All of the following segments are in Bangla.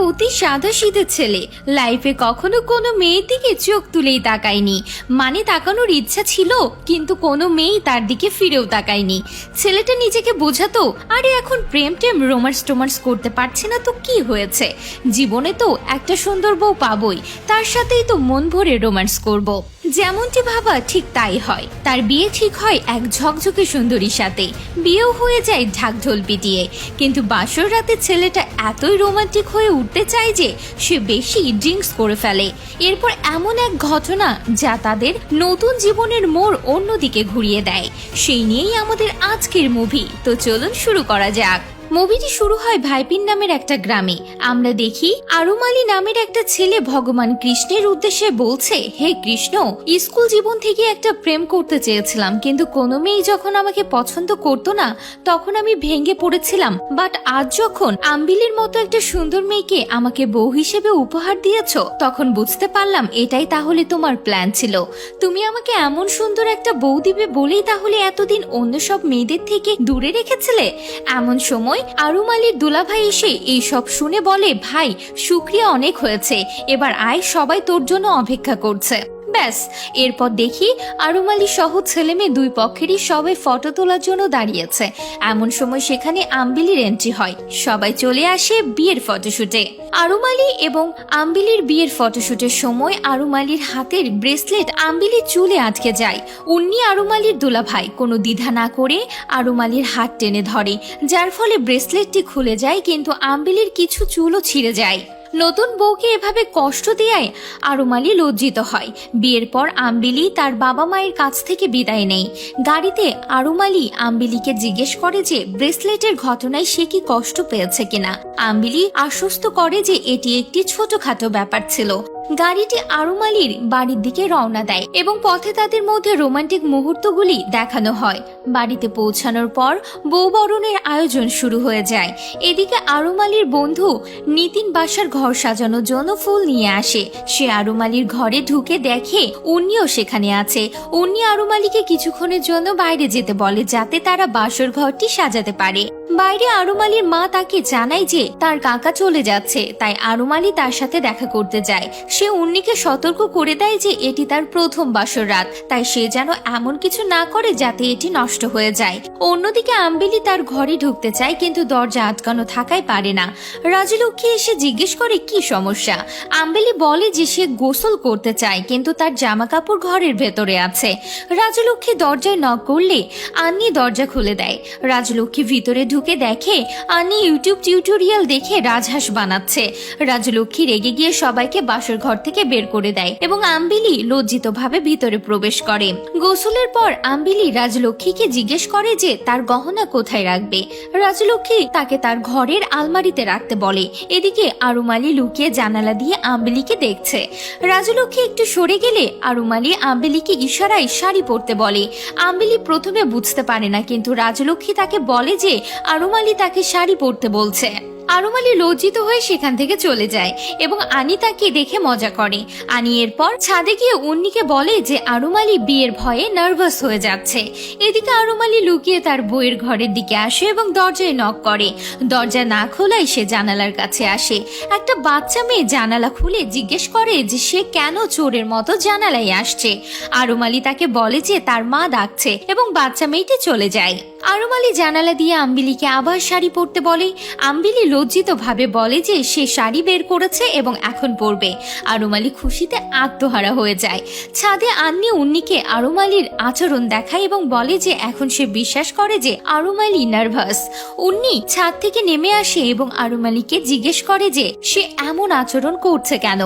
অতি সাদাসিধে ছেলে, লাইফে কখনো কোনো মেয়ের দিকে চোখ তুলেই তাকায়নি। মানে তাকানোর ইচ্ছা ছিল, কিন্তু কোনো মেয়েই তার দিকে ফিরেও তাকায়নি। ছেলেটা নিজেকে বোঝাতো, আরে এখন প্রেম টেম রোমান্স করতে পারছে না তো কি হয়েছে, জীবনে তো একটা সুন্দর বউ পাবই, তার সাথেই তো মন ভরে রোমান্স করব। যেমনটি ভাবা ঠিক তাই হয়। তার বিয়ে ঠিক হয় এক ঝকঝকে সুন্দরীর সাথে, বিয়েও হয়ে যায় ঢাকঢোল পিটিয়ে। কিন্তু বাসর রাতে ছেলেটা এতই রোমান্টিক হয়ে উঠতে চায় যে সে বেশি ড্রিঙ্কস করে ফেলে। এরপর এমন এক ঘটনা যা তাদের নতুন জীবনের মোড় অন্যদিকে ঘুরিয়ে দেয়। সেই নিয়েই আমাদের আজকের মুভি, তো চলুন শুরু করা যাক। মুভিটি শুরু হয় ভাইপিন নামের একটা গ্রামে। আমরা দেখি আরুমালি নামের একটা ছেলে ভগবান কৃষ্ণের উদ্দেশ্যে বলছে, হে কৃষ্ণ, স্কুল জীবন থেকে একটা প্রেম করতে চেয়েছিলাম, কিন্তু কোনো মেয়ে যখন আমাকে পছন্দ করতো না তখন আমি ভেঙে পড়েছিলাম। বাট আজ যখন আম্বিলির মতো একটা সুন্দর মেয়েকে আমাকে বউ হিসেবে উপহার দিয়েছো, তখন বুঝতে পারলাম এটাই তাহলে তোমার প্ল্যান ছিল। তুমি আমাকে এমন সুন্দর একটা বউ দিবে বলেই তাহলে এতদিন অন্য সব মেয়েদের থেকে দূরে রেখেছিলে। এমন সময় আরুমালির দুলাভাই এসে এই সব শুনে বলে, ভাই শুকরিয়া অনেক হয়েছে, এবার আয়, সবাই তোর জন্য অপেক্ষা করছে। ব্যাস, এরপর দেখি আরুমালি সহ ছেলে মেয়ে দুই পক্ষেরই সবাই ফটো তোলার জন্য দাঁড়িয়েছে। এমন সময় সেখানে আম্বিলির এন্ট্রি হয়। সবাই চলে আসে বিয়ের ফটোশুটে। আরুমালি এবং আম্বিলির বিয়ের ফটোশুটের সময় আরুমালির হাতের ব্রেসলেট আম্বিলির চুলে আটকে যায়। উন্নি আরুমালির দুলাভাই কোনো দ্বিধা না করে আরুমালির হাত টেনে ধরে, যার ফলে ব্রেসলেটটি খুলে যায়, কিন্তু আম্বিলির কিছু চুলও ছিঁড়ে যায়। নতুন বউকে এভাবে কষ্ট দেয় আরুমালি লজ্জিত হয়। বিয়ের পর আম্বিলি তার বাবা মায়ের কাছ থেকে বিদায় নেয়। গাড়িতে আরুমালি আম্বিলিকে জিজ্ঞেস করে যে ব্রেসলেটের ঘটনায় সে কি কষ্ট পেয়েছে কিনা। আম্বিলি আশ্বস্ত করে যে এটি একটি ছোটখাটো ব্যাপার ছিল। গাড়িটি আরুমালির বাড়ির দিকে রওনা দেয় এবং পথে তাদের মধ্যে রোমান্টিক মুহূর্তগুলি দেখানো হয়। বাড়িতে পৌঁছানোর পর বৌবরণের আয়োজন শুরু হয়ে যায়। এদিকে আরুমালির বন্ধু নিতিন বাসার ঘর সাজানোর জন্য ফুল নিয়ে আসে। সে আরুমালির ঘরে ঢুকে দেখে উন্নিও সেখানে আছে। উন্নি আরুমালিকে কিছুক্ষণের জন্য বাইরে যেতে বলে, যাতে তারা বাসর ঘরটি সাজাতে পারে। বাইরে আরুমালির মা তাকে জানায় যে তার কাকা চলে যাচ্ছে, তাই আরুমালি তার সাথে দেখা করতে যায়। সে উন্নিকে সতর্ক করে দেয় যে এটি তার প্রথম বাসর রাত, তাই সে যেন এমন কিছু না করে যাতে এটি নষ্ট হয়ে যায়। অন্যদিকে আম্বিলি তার ঘরে ঢুকতে চায়, কিন্তু দরজা আটকানো থাকায় পারে না। রাজলক্ষ্মী এসে জিজ্ঞেস করে কি সমস্যা। আম্বিলি বলে যে সে গোসল করতে চায়, কিন্তু তার জামা কাপড় ঘরের ভেতরে আছে। রাজলক্ষ্মী দরজায় নক করলে আন্নি দরজা খুলে দেয়। রাজলক্ষ্মী ভিতরে ঢুকে দেখে আন্নি ইউটিউব টিউটোরিয়াল দেখে রাজহাঁস বানাচ্ছে। রাজলক্ষ্মী রেগে গিয়ে সবাইকে বাসর ঘর থেকে বের করে দেয় এবং আম্বিলি লজ্জিতভাবে ভিতরে প্রবেশ করে। গোসলের পর আম্বিলি রাজলক্ষ্মীকে জিজ্ঞেস করে যে তার গহনা কোথায় রাখবে। রাজলক্ষ্মী তাকে তার ঘরের আলমারিতে রাখতে বলে। এদিকে আরুমালি লুকিয়ে জানালা দিয়ে আম্বিলিকে দেখছে। রাজলক্ষ্মী একটু সরে গেলে আরুমালি আম্বিলিকে ইশারায় শাড়ি পরতে বলে। আম্বিলি প্রথমে বুঝতে পারে না, কিন্তু রাজলক্ষ্মী তাকে বলে যে আরুমালি তাকে শাড়ি পরতে বলছে। আরুমালি লজ্জিত হয়ে সেখান থেকে চলে যায় এবং আনি তাকে দেখে মজা করে। আনি এরপর ছাদে গিয়ে উন্নিকে বলে যে আরুমালি বিয়ের ভয়ে নার্ভাস হয়ে যাচ্ছে। এদিকে আরুমালি লুকিয়ে তার বইয়ের ঘরের দিকে আসে এবং দরজায় নক করে। দরজা না খোলায় সে জানালার কাছে আসে। একটা বাচ্চা মেয়ে জানালা খুলে জিজ্ঞেস করে যে সে কেন চোরের মতো জানালায় আসছে। আরুমালি তাকে বলে যে তার মা ডাকছে এবং বাচ্চা মেয়েটি চলে যায়। আরুমালি জানালা দিয়ে আম্বিলিকে আবার শাড়ি পরতে বলে। আম্বিলি লজ্জিত ভাবে বলে যে সে শাড়ি বের করেছে এবং এখন পরবে। আরুমালি খুশিতে আত্মহারা হয়ে যায়। ছাদে আন্নি উন্নিকে আরুমালির আচরণ দেখায় এবং বলে যে এখন সে বিশ্বাস করে যে আরুমালি নার্ভাস। উন্নি ছাদ থেকে নেমে আসে এবং আরুমালিকে জিজ্ঞেস করে যে সে এমন আচরণ করছে কেন।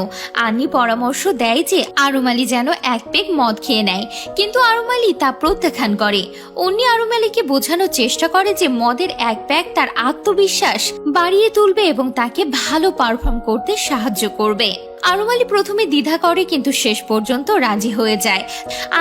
আন্নি পরামর্শ দেয় যে আরুমালি যেন এক পেগ মদ খেয়ে নেয়, কিন্তু আরুমালি তা প্রত্যাখ্যান করে। উন্নি আরুমালিকে বোঝানোর চেষ্টা করে যে মদের এক প্যাক তার আত্মবিশ্বাস বাড়িয়ে তুলবে এবং তাকে ভালো পারফর্ম করতে সাহায্য করবে। আরুমালি প্রথমে দ্বিধা করে কিন্তু শেষ পর্যন্ত রাজি হয়ে যায়।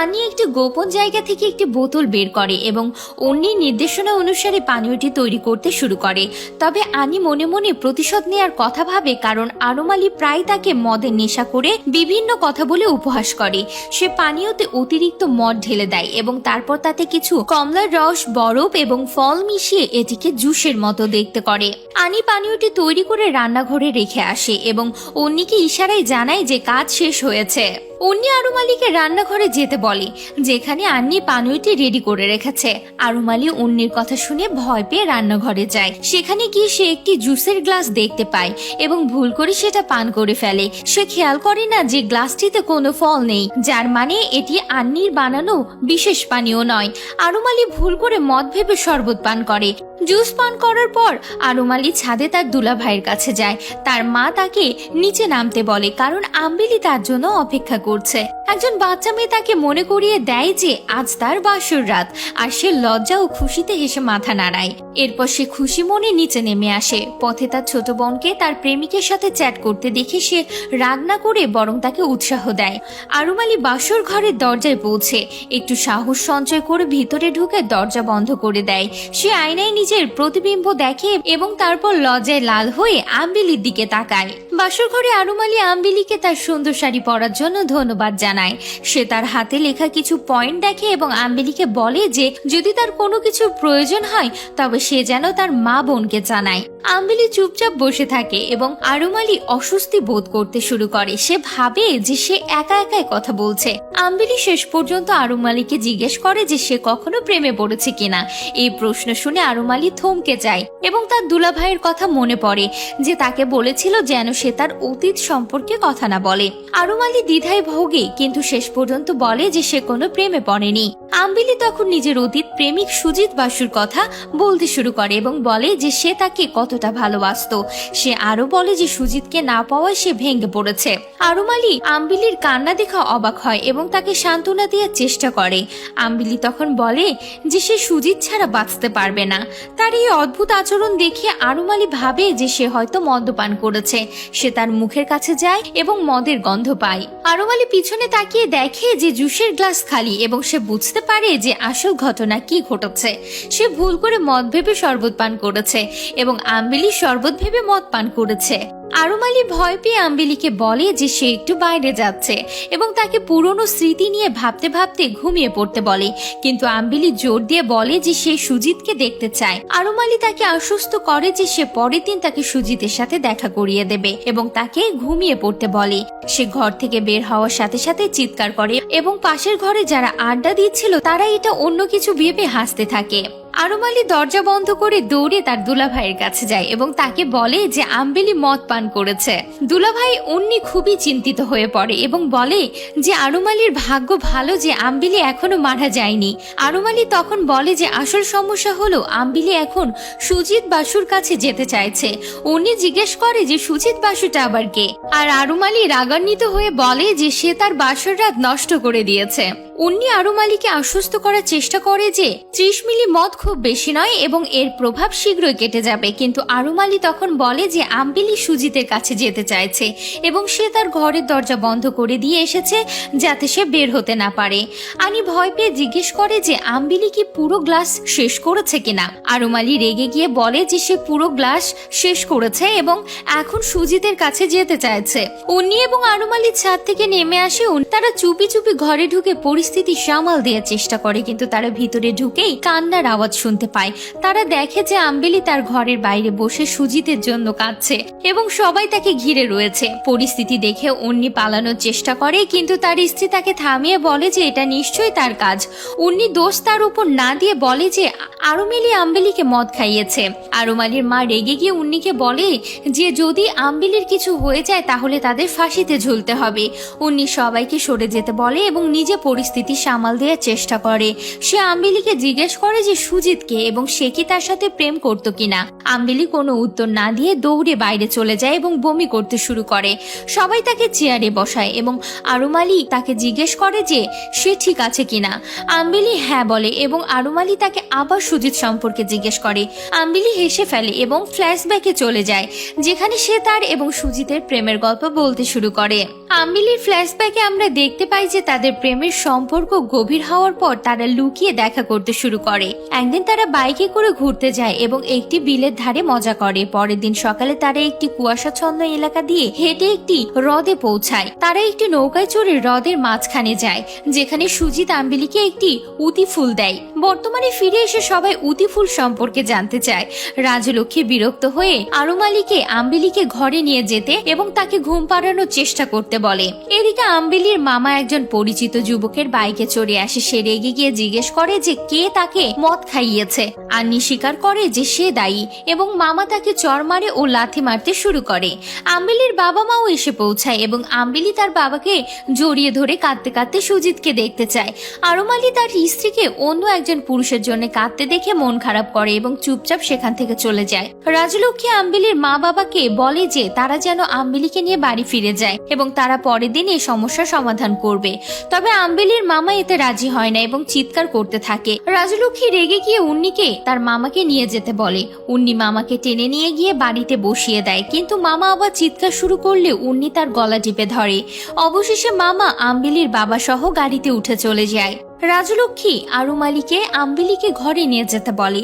আনি একটি গোপন জায়গা থেকে একটি বোতল বের করে এবং অন্যের নির্দেশনা অনুসারে পানীয়টি তৈরি করতে শুরু করে। তবে আনি মনে মনে প্রতিশোধ নেওয়ার কথা ভাবে, কারণ আরুমালি প্রায় তাকে মদের নেশা করে বিভিন্ন কথা বলে উপহাস করে। সে পানীয়তে অতিরিক্ত মদ ঢেলে দেয় এবং তারপর তাতে কিছু কমলার রস, বরফ এবং ফল মিশিয়ে এটিকে জুসের মতো দেখতে করে। আনি পানীয়টি তৈরি করে রান্নাঘরে রেখে আসে এবং অন্যকে ইশারায় জানায় যে কাজ শেষ হয়েছে। অন্য আরুমালিকে রান্নাঘরে যেতে বলে, যেখানে আন্নি পানীয়টি রেডি করে রেখেছে। আরুমালি অন্যের কথা শুনে ভয় পেয়ে রান্নাঘরে যায়। সেখানে গিয়ে সে একটি জুসের গ্লাস দেখতে পায় এবং ভুল করে সেটা পান করে ফেলে। সে খেয়াল করে না যে গ্লাসটিতে কোনো ফল নেই, যার মানে এটি আন্নির বানানো বিশেষ পানীয় নয়। আরুমালি ভুল করে মদ ভেবে শরবত পান করে। জুস পান করার পর আরুমালি ছাদে তার দুলাভাইয়ের কাছে যায়। তার মা তাকে নিচে নামতে বলে, কারণ আম্বিলি তার জন্য অপেক্ষা করছে। একজন বাচ্চা মেয়ে তাকে মনে করিয়ে দেয় যে আজ তার বাসর রাত, আর সে লজ্জা ও খুশিতে হেসে মাথা নাড়ায়। এরপর সে খুশি মনে নিচে নেমে আসে। পথে তার ছোট বোনকে তার প্রেমিকের সাথে চ্যাট করতে দেখে সে রাগ না করে বরং তাকে উৎসাহ দেয়। আরুমালি বাসর ঘরের দরজায় পৌঁছে একটু সাহস সঞ্চয় করে ভিতরে ঢুকে দরজা বন্ধ করে দেয়। সে আয়নায় নিজের প্রতিবিম্ব দেখে এবং তারপর লজ্জায় লাল হয়ে আম্বিলির দিকে তাকায়। বাসর ঘরে আরুমালি আম্বিলিকে তার সুন্দর শাড়ি পরার জন্য ধন্যবাদ জানায়। সে তার হাতে লেখা কিছু পয়েন্ট দেখে এবং আম্বিলিকে বলে যে যদি তার কোনো কিছুর প্রয়োজন হয় তবে সে যেন তার মা বোনকে জানায়। আম্বিলি চুপচাপ বসে থাকে এবং আরুমালি অস্বস্তি বোধ করতে শুরু করে। সে ভাবে যে সে একা একাই কথা বলছে। আম্বিলি শেষ পর্যন্ত আরুমালিকে জিজ্ঞেস করে যে সে কখনো প্রেমে পড়েছে কিনা। এই প্রশ্ন শুনে আরুমালি থমকে যায় এবং তার দুলাভাইয়ের কথা মনে পড়ে যে তাকে বলেছিল যেন সে তার অতীত সম্পর্কে কথা না বলে। আরুমালি দ্বিধায় ভোগে কিন্তু শেষ পর্যন্ত বলে যে সে কোনো প্রেমে পড়েনি। আম্বিলি তখন নিজের অতীত প্রেমিক সুজিত বাসুর কথা বলতে শুরু করে এবং বলে যে সে তাকে কতটা ভালোবাসতো। সে আরো বলে যে সুজিতকে না পাওয়ায় সে ভেঙে পড়েছে। আরুমালি আম্বিলির কান্না দেখা অবাক হয় এবং তাকে সান্ত্বনা দেওয়ার চেষ্টা করে। আম্বিলি তখন বলে যে সে সুজিত ছাড়া বাঁচতে পারবে না। তার এই অদ্ভুত আচরণ দেখে আরুমালি ভাবে যে সে হয়তো মদ্যপান করেছে। সে তার মুখের কাছে যায় এবং মদের গন্ধ পায়। আরুমালি পিছনে তাকিয়ে দেখে যে জুসের গ্লাস খালি এবং সে বুঝতে পারে যে আসল ঘটনা কি ঘটেছে। সে ভুল করে মদ ভেবে শরবত পান করেছে এবং আম্বিলি শরবত ভেবে মদ পান করেছে। আরুমালি ভয় পেয়ে আম্বিলিকে বলে যে সে একটু বাইরে যাচ্ছে এবং তাকে পুরনো স্মৃতি নিয়ে ভাবতে ভাবতে ঘুমিয়ে পড়তে বলে, কিন্তু আম্বিলি জোর দিয়ে বলে যে সে সুজিতকে দেখতে চায়। আরুমালি তাকে আশ্বস্ত করে যে সে পরের দিন তাকে সুজিতের সাথে দেখা করিয়ে দেবে এবং তাকে ঘুমিয়ে পড়তে বলে। সে ঘর থেকে বের হওয়ার সাথে সাথে চিৎকার করে এবং পাশের ঘরে যারা আড্ডা দিচ্ছিল তারা এটা অন্য কিছু ভেবে হাসতে থাকে। আরুমালি দরজা বন্ধ করে দৌড়ে তার দুলাভাইয়ের কাছে যায় এবং তাকে বলে যে আম্বিলি মদ পান করেছে। দুলাভাই অন্যি খুবই চিন্তিত হয়ে পড়ে এবং বলে যে আরুমালির ভাগ্য ভালো যে আম্বিলি এখনো মারা যায়নি। আরুমালি তখন বলে যে আসল সমস্যা হলো আম্বিলি এখন সুজিত বাসুর কাছে যেতে চাইছে। অন্যি জিজ্ঞেস করে যে সুজিত বাসুটা আবার কে, আর আরুমালি রাগান্বিত হয়ে বলে যে সে তার বাসর রাত নষ্ট করে দিয়েছে। অন্যি আরুমালিকে আশ্বস্ত করার চেষ্টা করে যে 30 মিলি মদ খুব বেশি নয় এবং এর প্রভাব শীঘ্রই কেটে যাবে, কিন্তু আরুমালি তখন বলে যে আম্বিলি সুজিতের কাছে যেতে চাইছে এবং সে তার ঘরের দরজা বন্ধ করে দিয়ে এসেছে যাতে সে বের হতে না পারে। আনি ভয় পেয়ে জিজ্ঞেস করে যে আম্বিলি কি পুরো গ্লাস শেষ করেছে কিনা। আরুমালি রেগে গিয়ে বলে যে সে পুরো গ্লাস শেষ করেছে এবং এখন সুজিতের কাছে যেতে চাইছে। অন্যি এবং আরুমালি ছাদ থেকে নেমে আসে। তারা চুপি চুপি ঘরে ঢুকে পরিস্থিতি সামাল দেওয়ার চেষ্টা করে, কিন্তু তারা ভিতরে ঢুকেই কান্নার আওয়াজ শুনতে পায়। তারা দেখে যে আম্বিলি তার ঘরের বাইরে বসে সুজিতের জন্য কাঁদছে এবং সবাই তাকে ঘিরে রয়েছে। পরিস্থিতি দেখে অন্যি পালানোর চেষ্টা করে, কিন্তু তার স্ত্রী তাকে থামিয়ে বলে যে এটা নিশ্চয়ই তার কাজ। অন্যি দোষ তার উপর না দিয়ে বলে যে আরুমালি আম্বিলিকে মদ খাইয়েছে। আরুমালির মা রেগে গিয়ে উন্নিকে বলে যে যদি আম্বিলির কিছু হয়ে যায় তাহলে তাদের ফাঁসিতে ঝুলতে হবে। উন্নি সবাইকে সরে যেতে বলে এবং নিজে পরিস্থিতি পরিস্থিতি সামাল দেওয়ার চেষ্টা করে। সে আম্বিলিকে জিজ্ঞেস করে যে সুজিতকে এবং সে কি তার সাথে প্রেম করতো কিনা। আম্বিলি কোনো উত্তর না দিয়ে দৌড়ে বাইরে চলে যায় এবং বমি করতে শুরু করে। সবাই তাকে চেয়ারে বসায় এবং আরুমালি তাকে জিজ্ঞেস করে যে সে ঠিক আছে কিনা। আম্বিলি হ্যাঁ বলে এবং আরুমালি তাকে আবার সুজিত সম্পর্কে জিজ্ঞেস করে। আম্বিলি হেসে ফেলে এবং ফ্ল্যাশব্যাকে চলে যায়, যেখানে সে তার এবং সুজিতের প্রেমের গল্প বলতে শুরু করে। আম্বিলির ফ্ল্যাশব্যাকে আমরা দেখতে পাই যে তাদের প্রেমের সম্পর্ক গভীর হওয়ার পর তারা লুকিয়ে দেখা করতে শুরু করে। একদিন তারা বাইকে করে ঘুরতে যায় এবং একটি বিলের ধারে মজা করে। পরের দিন সকালে তারা একটি কুয়াশাচ্ছন্ন এলাকা দিয়ে হেঁটে একটি হ্রদে পৌঁছায়। তারা একটি নৌকায় চড়ে হ্রদের মাঝখানে যায়, যেখানে সুজিত আম্বিলিকে একটি উতি ফুল দেয়। বর্তমানে ফিরে এসে সবাই উতি ফুল সম্পর্কে জানতে চায়। রাজলক্ষ্মী বিরক্ত হয়ে আরুমালিকে আম্বিলিকে ঘরে নিয়ে যেতে এবং তাকে ঘুম পাড়ানোর চেষ্টা করতে বলে। এদিকে আম্বিলির মামা একজন পরিচিত যুবকের বাইকে চড়ে আসে। সে রেগে গিয়ে জিজ্ঞেস করে যে কে তাকে মদ খাইয়েছে। আন্নি স্বীকার করে যে সে দায়ী এবং মামা তাকে চড় মারে ও লাথি মারতে শুরু করে। আম্বিলির বাবা মাও এসে পৌঁছায় এবং আম্বিলি তার বাবাকে জড়িয়ে ধরে কাঁদতে কাঁদতে সুজিতকে দেখতে চায়। আরুমালি তার স্ত্রীকে অন্য একজন পুরুষের জন্য কাঁদতে দেখে মন খারাপ করে এবং চুপচাপ সেখান থেকে চলে যায়। রাজলক্ষ্মী আম্বিলির মা বাবাকে বলে যে তারা যেন আম্বিলিকে নিয়ে বাড়ি ফিরে যায় এবং তারা পরের দিন এই সমস্যার সমাধান করবে। তবে আম্বিলির মামা এতে রাজি হয় না এবং চিৎকার করতে থাকে। রাজলক্ষ্মী রেগে গিয়ে উন্নিকে তার মামাকে নিয়ে যেতে বলে। উন্নি মামাকে টেনে নিয়ে গিয়ে বাড়িতে বসিয়ে দেয়, কিন্তু মামা আবার চিৎকার শুরু করলে উন্নি তার গলা টিপে ধরে। অবশেষে মামা আম্বিলির বাবা সহ গাড়িতে উঠে চলে যায়। রাজলক্ষ্মী আরুমালিকে আম্বিলিকে ঘরে নিয়ে যেতে বলে।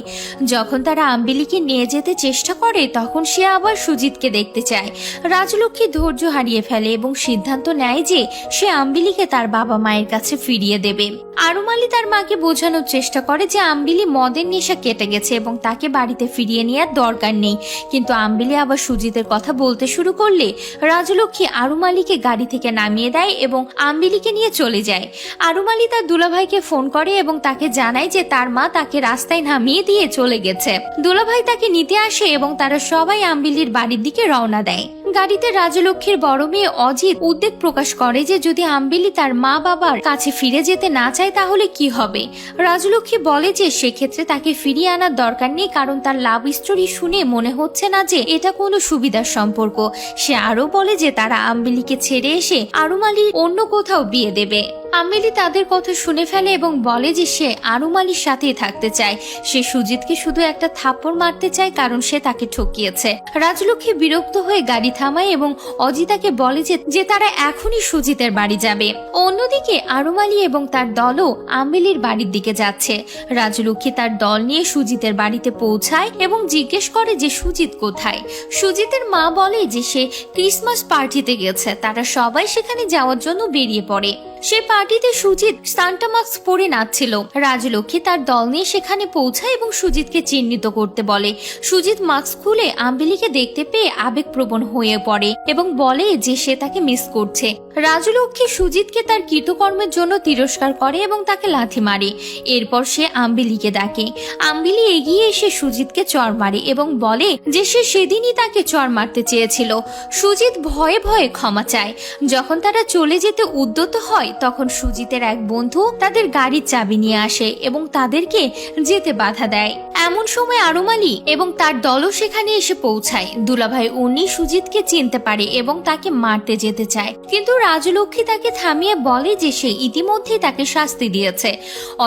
যখন তারা আম্বিলিকে নিয়ে যেতে চেষ্টা করে তখন সে আবার সুজিতকে দেখতে চায়। রাজলক্ষ্মী ধৈর্য হারিয়ে ফেলে এবং সিদ্ধান্ত নেয় যে সে আম্বিলিকে তার বাবা মায়ের কাছে ফিরিয়ে দেবে। আরুমালি তার মাকে বোঝানোর চেষ্টা করে যে আম্বিলি মদের নেশা কেটে গেছে এবং তাকে বাড়িতে ফিরিয়ে নেওয়ার দরকার নেই, কিন্তু আম্বিলি আবার সুজিতের কথা বলতে শুরু করলে রাজলক্ষ্মী আরুমালিকে গাড়ি থেকে নামিয়ে দেয় এবং আম্বিলিকে নিয়ে চলে যায়। আরুমালি তার দুলাভাইকে ফোন করে এবং তাকে জানায় যে তার মা তাকে রাস্তায় নামিয়ে দিয়ে চলে গেছে। দুলাভাই তাকে নিতে আসে এবং তারা সবাই আম্বিলির বাড়ির দিকে রওনা দেয়। গাড়িতে রাজলক্ষ্মীর বড় মেয়ে অজিত উদ্বেগ প্রকাশ করে যে যদি আম্বিলি তার মা বাবার কাছে ফিরে যেতে না চায় তাহলে কি হবে। রাজলক্ষ্মী বলে যে সেক্ষেত্রে তাকে ফিরিয়ে আনার দরকার নেই, কারণ তার লাভ স্টোরি শুনে মনে হচ্ছে না যে এটা কোনো সুবিধার সম্পর্ক। সে আরো বলে যে তারা আম্বিলিকে ছেড়ে এসে আরুমালির অন্য কোথাও বিয়ে দেবে। আম্বিলি তাদের কথা শুনে ফেলে এবং বলে যে সে আরুমালির সাথেই থাকতে চায়। সে সুজিতকে শুধু একটা থাপ্পড় মারতে চায় কারণ সে তাকে ঠকিয়েছে। রাজলক্ষ্মী বিরক্ত হয়ে গাড়ি থামায় এবং অজিতাকে বলে যে তারা এখনই সুজিতের বাড়ি যাবে। অন্যদিকে আরুমালি এবং তার দলও আম্বিলির বাড়ির দিকে যাচ্ছে। রাজলক্ষ্মী তার দল নিয়ে সুজিতের বাড়িতে পৌঁছায় এবং জিজ্ঞেস করে যে সুজিত কোথায়। সুজিতের মা বলে যে সে ক্রিসমাস পার্টিতে গেছে। তারা সবাই সেখানে যাওয়ার জন্য বেরিয়ে পড়ে। সে পার্টিতে সুজিত সান্টা মাস্ক পরে নাচছিল। রাজলক্ষ্মী তার দল নিয়ে সেখানে পৌঁছায় এবং সুজিতকে চিহ্নিত করতে বলে। সুজিত মাস্ক খুলে আম্বিলিকে দেখতে পেয়ে আবেগপ্রবণ হয়ে পড়ে এবং বলে যে সে তাকে মিস করছে। রাজলক্ষ্মী সুজিতকে তার কৃতকর্মের জন্য তিরস্কার করে এবং তাকে লাথি মারে। এরপর সে আম্বিলিকে ডাকে। আম্বিলি এগিয়ে এসে সুজিতকে চড় মারে এবং বলে যে সে সেদিনই তাকে চড় মারতে চেয়েছিল। সুজিত ভয়ে ভয়ে ক্ষমা চায়। যখন তারা চলে যেতে উদ্যত হয় তখন সুজিতের এক বন্ধু তাদের গাড়ির চাবি নিয়ে আসে এবং তাদেরকে যেতে বাধা দেয়। এমন সময় আরুমালি এবং তার দলও সেখানে এসে পৌঁছায়। দুলাভাই উনি সুজিতকে চিনতে পারে এবং তাকে মারতে যেতে চায়, কিন্তু রাজলক্ষ্মী তাকে থামিয়ে বলে যে সে ইতিমধ্যেই তাকে শাস্তি দিয়েছে।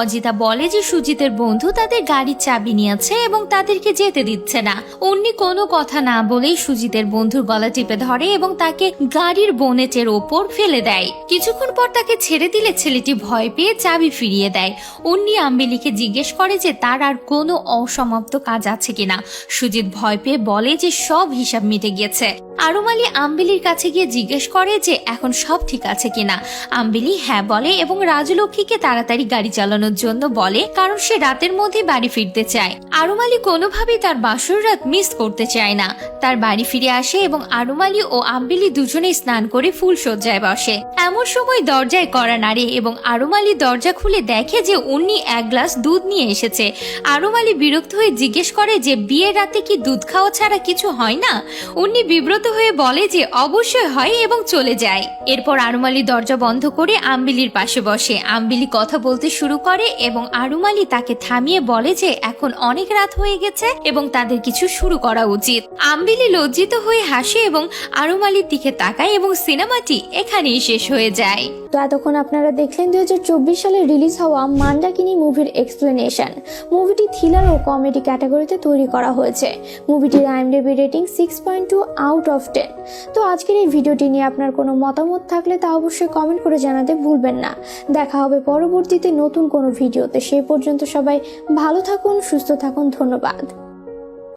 অজিতা বলে যে সুজিতের বন্ধু তাদের গাড়ির চাবি নিয়েছে এবং তাদেরকে যেতে দিচ্ছে না। উনি কোনো কথা না বলেই সুজিতের বন্ধুর গলা টিপে ধরে এবং তাকে গাড়ির বোনেটের ওপর ফেলে দেয়। কিছুক্ষণ পর তাকে ছেড়ে দিলে ছেলেটি ভয় পেয়ে চাবি ফিরিয়ে দেয়। উনি আম্বিলিকে জিজ্ঞেস করে যে তার আর কোনো অসমাপ্ত কাজ আছে কিনা। সুজিত ভয় পেয়ে বলে যে সব হিসাব মিটে গিয়েছে। আরুমালি আম্বিলির কাছে গিয়ে জিজ্ঞেস করে যে এখন সব ঠিক আছে কিনা। আম্বিলি হ্যাঁ বলে এবং রাজলক্ষ্মীকে তাড়াতাড়ি গাড়ি চালানোর জন্য বলে, কারণ সে রাতের মধ্যে বাড়ি ফিরতে চায়। আরুমালি কোনোভাবেই তার বাসর রাত মিস করতে চায় না। তার বাড়ি ফিরে আসে এবং আরুমালি ও আম্বিলি দুজনেই স্নান করে ফুলসজ্জায় বসে। এমন সময় দরজায় দরজায় কড়া নাড়ে এবং আরুম আলী দরজা খুলে দেখে যে উন্নি এক গ্লাস দুধ নিয়ে এসেছে। আরুম আলী বিরক্ত হয়ে জিজ্ঞেস করে যে বিয়ের রাতে কি দুধ খাওয়া ছাড়া কিছু হয় না? উন্নি বিব্রত হয়ে বলে যে অবশ্যই হয় এবং চলে যায়। এরপর আরুম আলী দরজা বন্ধ করে আম্বিলির পাশে বসে। আম্বিলি কথা বলতে শুরু করে এবং আরুম আলী তাকে থামিয়ে বলে যে এখন অনেক রাত হয়ে গেছে এবং তাদের কিছু শুরু করা উচিত। আম্বিলি লজ্জিত হয়ে হাসে এবং আরুম আলীর দিকে তাকায় এবং সিনেমাটি এখানেই শেষ হয়ে যায়। তো এতক্ষণ আপনারা দেখলেন 2024 সালে রিলিজ হওয়া মান্দাকিনি মুভির এক্সপ্লেনেশন। মুভিটি থ্রিলার ও কমেডি ক্যাটাগরিতে তৈরি করা হয়েছে। মুভিটির IMDb রেটিং 6.2 আউট অফ 10। তো আজকের এই ভিডিওটি নিয়ে আপনার কোনো মতামত থাকলে তা অবশ্যই কমেন্ট করে জানাতে ভুলবেন না। দেখা হবে পরবর্তীতে নতুন কোনো ভিডিওতে। সেই পর্যন্ত সবাই ভালো থাকুন, সুস্থ থাকুন। ধন্যবাদ।